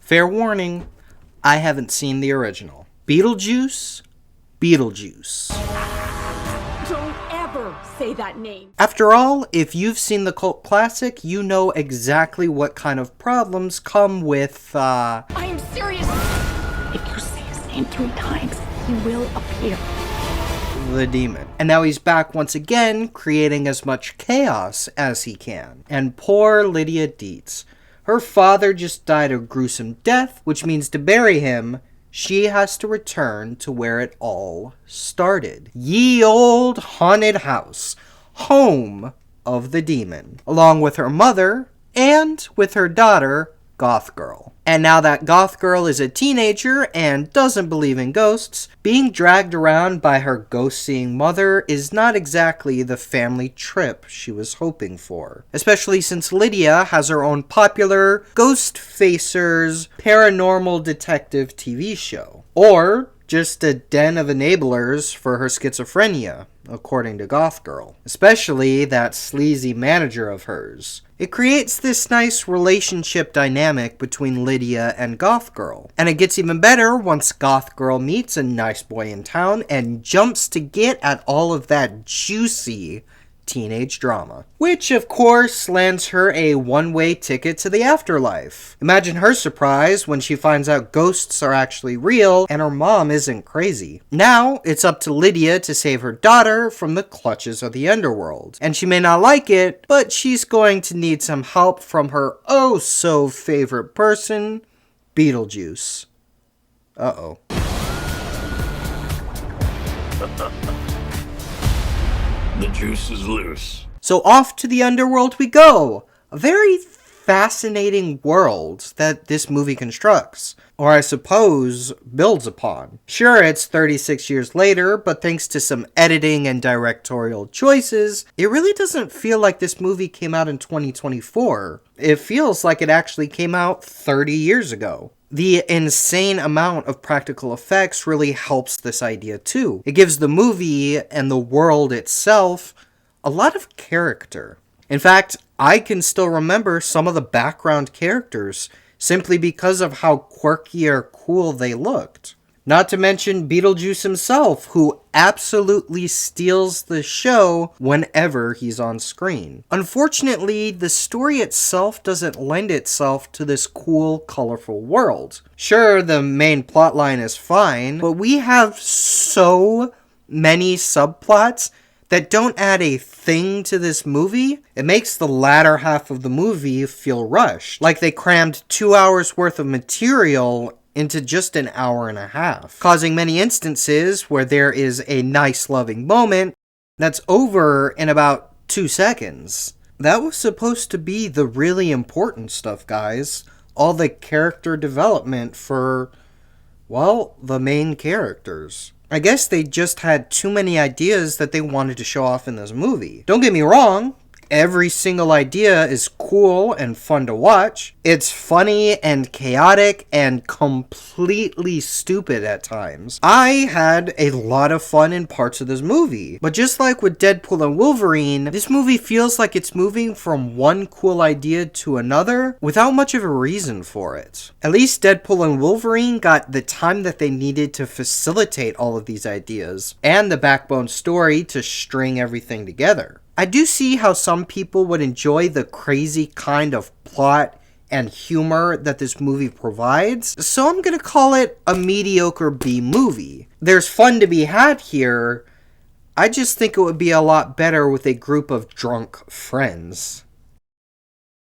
Fair warning, I haven't seen the original. Beetlejuice? Beetlejuice. Don't ever say that name. After all, if you've seen the cult classic, you know exactly what kind of problems come with, I am serious. If you say his name 3 times, he will appear. the demon. And now he's back once again, creating as much chaos as he can. And poor Lydia Dietz. Her father just died a gruesome death, which means to bury him, she has to return to where it all started. Ye old haunted house, home of the demon, along with her mother and with her daughter, Goth Girl. And now that Goth Girl is a teenager and doesn't believe in ghosts, being dragged around by her ghost-seeing mother is not exactly the family trip she was hoping for. Especially since Lydia has her own popular Ghost Facers paranormal detective TV show. Or just a den of enablers for her schizophrenia, according to Goth Girl. Especially that sleazy manager of hers. It creates this nice relationship dynamic between Lydia and Goth Girl. And it gets even better once Goth Girl meets a nice boy in town and jumps to get at all of that juicy teenage drama. Which, of course, lands her a one-way ticket to the afterlife. Imagine her surprise when she finds out ghosts are actually real and her mom isn't crazy. Now, it's up to Lydia to save her daughter from the clutches of the underworld. And she may not like it, but she's going to need some help from her oh-so-favorite person, Beetlejuice. Uh-oh. The juice is loose. So off to the underworld we go. A very fascinating world that this movie constructs. Or I suppose, builds upon. Sure, it's 36 years later, but thanks to some editing and directorial choices, it really doesn't feel like this movie came out in 2024. It feels like it actually came out 30 years ago. The insane amount of practical effects really helps this idea too. It gives the movie and the world itself a lot of character. In fact, I can still remember some of the background characters simply because of how quirky or cool they looked. Not to mention Beetlejuice himself, who absolutely steals the show whenever he's on screen. Unfortunately, the story itself doesn't lend itself to this cool, colorful world. Sure, the main plotline is fine, but we have so many subplots that don't add a thing to this movie. It makes the latter half of the movie feel rushed, like they crammed 2 hours worth of material into just an hour and a half, causing many instances where there is a nice loving moment that's over in about 2 seconds. That was supposed to be the really important stuff, guys. All the character development for, well, the main characters. I guess they just had too many ideas that they wanted to show off in this movie. Don't get me wrong. Every single idea is cool and fun to watch. It's funny and chaotic and completely stupid at times. I had a lot of fun in parts of this movie. But just like with Deadpool and Wolverine, this movie feels like it's moving from one cool idea to another without much of a reason for it. At least Deadpool and Wolverine got the time that they needed to facilitate all of these ideas and the backbone story to string everything together. I do see how some people would enjoy the crazy kind of plot and humor that this movie provides, so I'm gonna call it a mediocre B movie. There's fun to be had here. I just think it would be a lot better with a group of drunk friends.